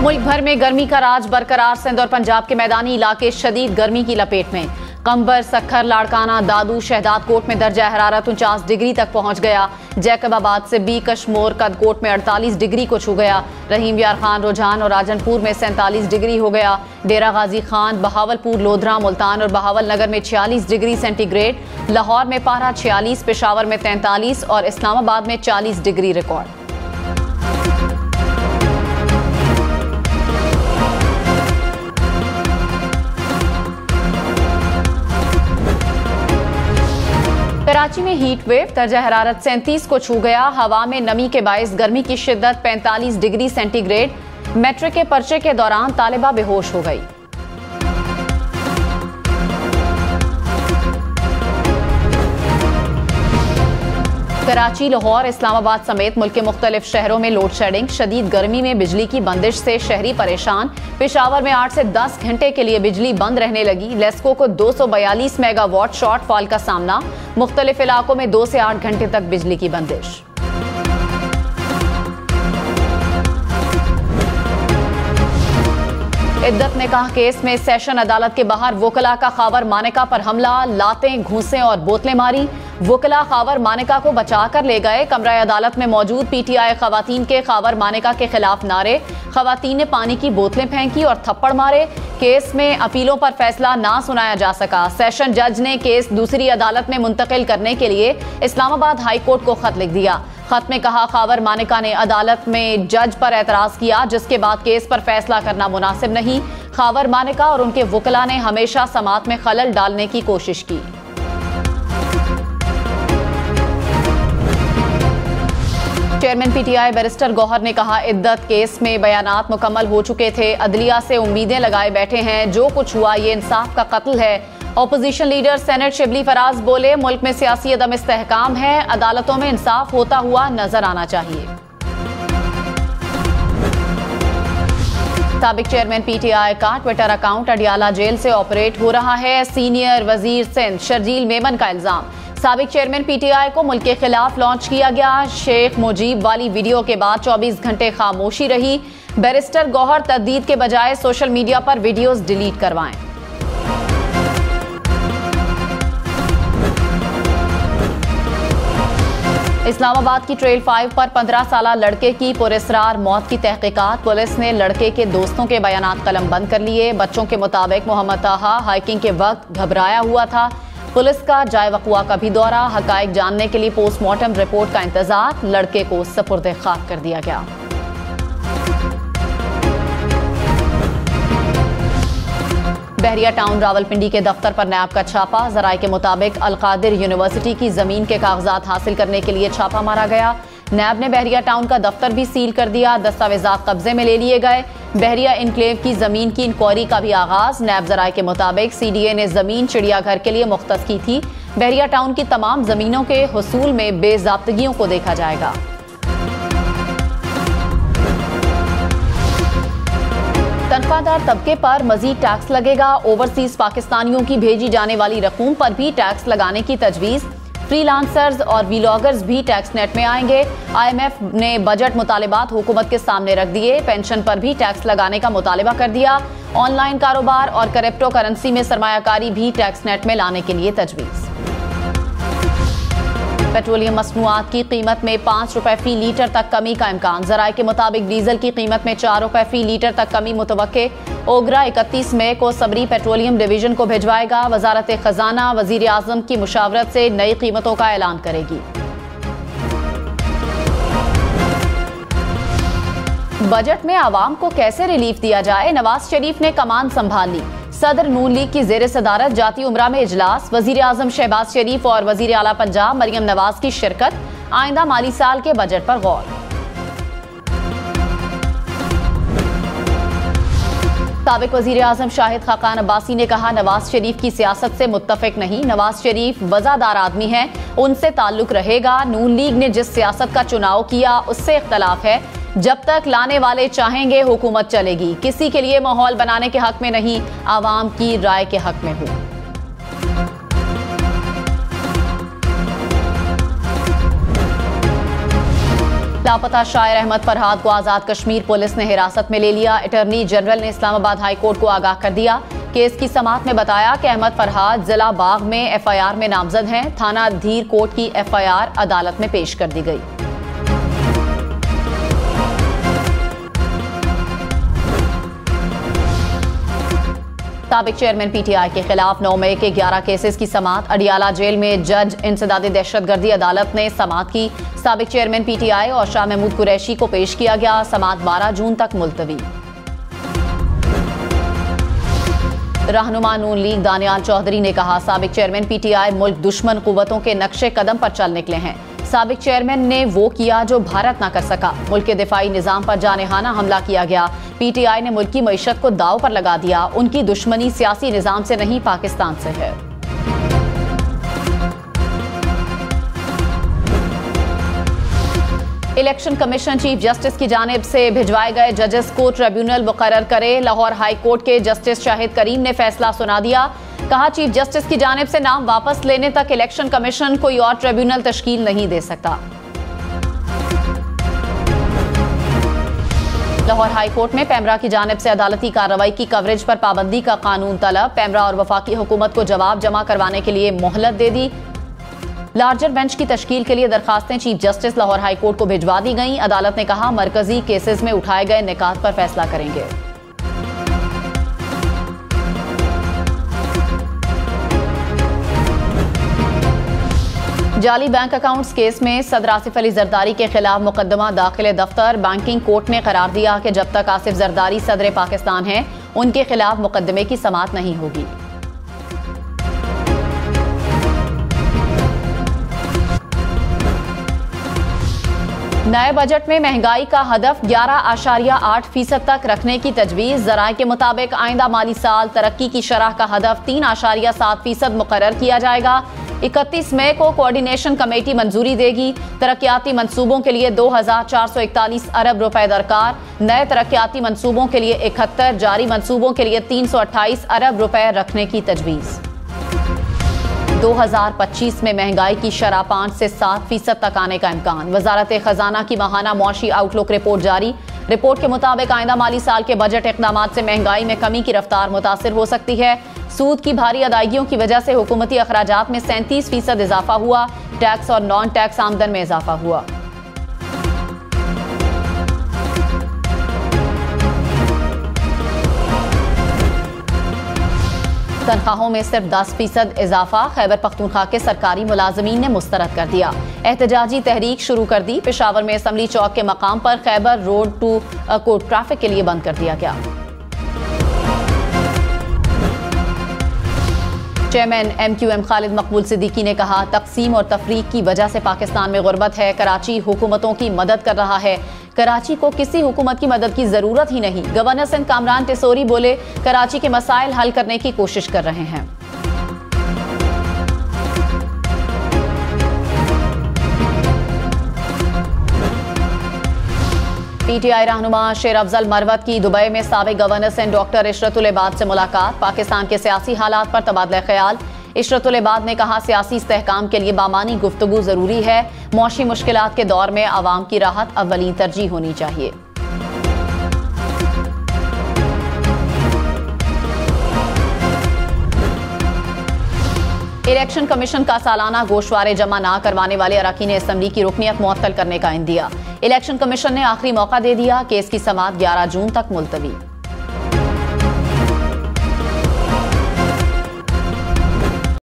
मुल्क भर में गर्मी का राज बरकरार। सिंध और पंजाब के मैदानी इलाके शदीद गर्मी की लपेट में। कंबर, सखर, लाड़काना, दादू, शहदाद कोट में दर्जा हरारत 49 डिग्री तक पहुंच गया। जैकबाबाद से बी कश्मोर कदकोट में 48 डिग्री को छू गया। रहीम यार खान, रुझान और राजनपुर में 47 डिग्री हो गया। डेरा गाजी खान, बहावलपुर, लोधरा, मुल्तान और बहावल नगर में 46 डिग्री सेंटीग्रेड। लाहौर में पारा 46, पेशावर में 43 और इस्लामाबाद में 40 डिग्री रिकॉर्ड। कराची में हीट वेव दर्जा हरारत 37 को छू गया। हवा में नमी के बायस गर्मी की शिद्दत 45 डिग्री सेंटीग्रेड। मैट्रिक के पर्चे के दौरान तालिबा बेहोश हो गई। कराची, लाहौर, इस्लामाबाद समेत मुल्क के मुख्तलिफ शहरों में लोड शेडिंग। शदीद गर्मी में बिजली की बंदिश से शहरी परेशान। पेशावर में 8 से 10 घंटे के लिए बिजली बंद रहने लगी। लेस्को को 242 मेगावाट शॉर्टफॉल का सामना। मुख्तलिफ इलाकों में 2 से 8 घंटे तक बिजली की बंदिश। इद्दत निकाह केस में सेशन अदालत के बाहर वकला का खावर मानिका पर हमला। लातें, घूंसे और बोतलें मारी। वकला खावर मानिका को बचा कर ले गए। कमरा अदालत में मौजूद पीटीआई खवातीन के खावर मानिका के खिलाफ नारे। खवातीन ने पानी की बोतलें फेंकी और थप्पड़ मारे। केस में अपीलों पर फैसला ना सुनाया जा सका। सेशन जज ने केस दूसरी अदालत में मुंतकिल करने के लिए इस्लामाबाद हाई कोर्ट को खत लिख दिया। खत में कहा, खावर मानिका ने अदालत में जज पर एतराज किया, जिसके बाद केस पर फैसला करना मुनासिब नहीं। खावर मानिका और उनके वकला ने हमेशा समात में खलल डालने की कोशिश की। चेयरमैन पीटीआई बैरिस्टर गौहर ने कहा, इद्दत केस में बयानात मुकम्मल हो चुके थे। अदलिया से उम्मीदें लगाए बैठे हैं। जो कुछ हुआ ये इंसाफ का कत्ल है। Opposition leader senate Shibli Faraz बोले, मुल्क में सियासी अदम इस्तेहकाम है। अदालतों में इंसाफ होता हुआ नजर आना चाहिए। साबिक चेयरमैन पीटीआई का ट्विटर अकाउंट अडियाला जेल से ऑपरेट हो रहा है। सीनियर वजीर सिंध शर्जील मेमन का इल्जाम। साबिक चेयरमैन पीटीआई को मुल्क के खिलाफ लॉन्च किया गया। शेख मुजीब वाली वीडियो के बाद 24 घंटे खामोशी रही। बैरिस्टर गौहर तददीद के बजाय सोशल मीडिया पर वीडियोस डिलीट करवाएं। इस्लामाबाद की ट्रेल 5 पर 15 साला लड़के की पुरस्रार मौत की तहकीकात। पुलिस ने लड़के के दोस्तों के बयानात कलम बंद कर लिए। बच्चों के मुताबिक मोहम्मद ताहा हाइकिंग के वक्त घबराया हुआ था। पुलिस का जाए वक़ुआ का भी दौरा। हकायक जानने के लिए पोस्टमार्टम रिपोर्ट का इंतजार। लड़के को सपुर्द खाक कर दिया गया। बहरिया टाउन रावलपिंडी के दफ्तर पर नैब का छापा। जराये के मुताबिक अलकादिर यूनिवर्सिटी की जमीन के कागजात हासिल करने के लिए छापा मारा गया। नैब ने बहरिया टाउन का दफ्तर भी सील कर दिया। दस्तावेजात कब्जे में ले लिए गए। बहरिया इनक्लेव की जमीन की इंक्वायरी का भी आगाज। नैब जराये के मुताबिक सीडीए ने जमीन चिड़ियाघर के लिए मुख्तस की थी। बहरिया टाउन की तमाम जमीनों के हुसूल में बेजाब्तगियों को देखा जाएगा। तनख्वाहदार तबके पर मजीद टैक्स लगेगा। ओवरसीज पाकिस्तानियों की भेजी जाने वाली रकूम पर भी टैक्स लगाने की तजवीज़। फ्रीलांसर्स और व्लॉगर्स भी टैक्स नेट में आएंगे। IMF ने बजट मुतालिबात हुकूमत के सामने रख दिए। पेंशन पर भी टैक्स लगाने का मुतालिबा कर दिया। ऑनलाइन कारोबार और क्रिप्टो करेंसी में सरमायाकारी भी टैक्स नेट में लाने के लिए तजवीज़। पेट्रोलियम मसनूआत की कीमत में 5 रुपए फी लीटर तक कमी का इम्कान। जराये के मुताबिक डीजल की कीमत में 4 रुपए फी लीटर तक कमी मुतवक्के। ओगरा 31 मई को सबरी पेट्रोलियम डिवीजन को भिजवाएगा। वजारत खजाना वजीर आजम की मुशावरत से नई कीमतों का ऐलान करेगी। बजट में आवाम को कैसे रिलीफ दिया जाए, नवाज शरीफ ने कमान संभाल ली। सदर नून लीग की जेर सदारत जाती उमरा में इजलास। वजीर आजम शहबाज शरीफ और वजीर आला पंजाब मरियम नवाज की शिरकत। आइंदा माली साल के बजट पर गौर। साबिक वजीर आजम शाहिद खाकान अब्बासी ने कहा, नवाज शरीफ की सियासत से मुत्तफिक नहीं। नवाज शरीफ वजादार आदमी है, उनसे ताल्लुक रहेगा। नून लीग ने जिस सियासत का चुनाव किया उससे इख्तलाफ है। जब तक लाने वाले चाहेंगे हुकूमत चलेगी। किसी के लिए माहौल बनाने के हक में नहीं, आवाम की राय के हक में हूं। लापता शायर अहमद फरहाद को आजाद कश्मीर पुलिस ने हिरासत में ले लिया। अटॉर्नी जनरल ने इस्लामाबाद हाई कोर्ट को आगाह कर दिया। केस की समाअत में बताया कि अहमद फरहाद जिला बाग में FIR में नामजद हैं। थाना धीर कोट की FIR अदालत में पेश कर दी गई। साबिक चेयरमैन PTI के खिलाफ 9 मई के 11 केसेस की समाअत। अडियाला जेल में जज इंसदाद दहशतगर्दी अदालत ने समाअत की। साबिक चेयरमैन PTI और शाह महमूद कुरैशी को पेश किया गया। समाअत 12 जून तक मुलतवी। रहनुमा नून लीग दानियाल चौधरी ने कहा, साबिक चेयरमैन PTI मुल्क दुश्मन कुव्वतों के नक्शे कदम पर चल निकले हैं। साबिक चेयरमैन ने वो किया जो भारत ना कर सका। मुल्क के दिफाई निजाम पर जानेहाना हमला किया गया। PTI ने मुल्क की मईशत को दाव पर लगा दिया। उनकी दुश्मनी सियासी निजाम से नहीं, पाकिस्तान से है। इलेक्शन कमीशन चीफ जस्टिस की जानिब से भिजवाए गए जजेस को ट्रिब्यूनल मुकर्रर करे। लाहौर हाई कोर्ट के जस्टिस शाहिद करीम ने फैसला सुना दिया। कहा, चीफ जस्टिस की जानिब से नाम वापस लेने तक इलेक्शन कमीशन कोई और ट्रिब्यूनल तश्कील नहीं दे सकता। लाहौर हाई कोर्ट में पैमरा की जानिब से अदालती कार्रवाई की कवरेज पर पाबंदी का कानून तलब। पैमरा और वफाकी हुकूमत को जवाब जमा करवाने के लिए मोहलत दे दी। लार्जर बेंच की तश्कील के लिए दरखास्तें chief justice Lahore High Court को भिजवा दी गईं। अदालत ने कहा, मरकजी केसेस में उठाए गए निकात पर फैसला करेंगे। जाली बैंक अकाउंट्स केस में सदर आसिफ अली जरदारी के खिलाफ मुकदमा दाखिल दफ्तर। बैंकिंग कोर्ट ने करार दिया कि जब तक आसिफ जरदारी सदर पाकिस्तान हैं, उनके खिलाफ मुकदमे की समाअत नहीं होगी। नए बजट में महंगाई का हदफ 11.8% तक रखने की तजवीज़। ज़राए के मुताबिक आइंदा माली साल तरक्की की शरह का हदफ 3.7% मुकर्रर किया जाएगा। 31 मई को कोऑर्डिनेशन कमेटी मंजूरी देगी। तरक्याती मंसूबों के लिए 2,441 अरब रुपए दरकार। नए तरक्याती मंसूबों के लिए 71, जारी मंसूबों के लिए 328 अरब रुपए रखने की तजवीज़। 2025 में महंगाई की शरह 5 से 7% तक आने का इम्कान। वजारत खजाना की माहाना मुआशी आउटलुक रिपोर्ट जारी। रिपोर्ट के मुताबिक आइंदा माली साल के बजट इक़दाम से महंगाई में कमी की रफ्तार मुतासिर हो सकती है। सूद की भारी अदायगियों की वजह से हुकूमती अखराजात में 37% इजाफा हुआ। टैक्स और नॉन टैक्स आमदन में इजाफा हुआ। तनख्वाहों में सिर्फ 10% इजाफा। खैबर पख्तूनख्वा के सरकारी मुलाजमीन ने मुस्तरद कर दिया। एहतजाजी तहरीक शुरू कर दी। पेशावर में असम्बली चौक के मकाम पर Khyber road to court traffic के लिए बंद कर दिया गया। चेयरमैन MQM खालिद मकबूल सिद्दीकी ने कहा, तकसीम और तफरीक की वजह से पाकिस्तान में गुर्बत है। कराची हुकूमतों की मदद कर रहा है। कराची को किसी हुकूमत की मदद की जरूरत ही नहीं। गवर्नर सिंध कामरान टिसोरी बोले, कराची के मसाइल हल करने की कोशिश कर रहे हैं। PTI रहनुमा शेर अफजल मरवत की दुबई में साबिक गवर्नर सिंध डॉक्टर इशरतुल इबाद से मुलाकात। पाकिस्तान के सियासी हालात पर तबादला ख्याल। इशरतुल इबाद ने कहा, सियासी इस्तेहकाम के लिए बामानी गुफ्तगू जरूरी है। मौशी मुश्किलात के दौर में आवाम की राहत अव्वलीन तरजीह होनी चाहिए। इलेक्शन कमीशन का सालाना गोशवारे जमा ना करवाने वाले अरकान असम्बली की रुकनियत मुअत्तल करने का इंदिया। इलेक्शन कमीशन ने आखिरी मौका दे दिया। केस की समाअत 11 जून तक मुलतवी।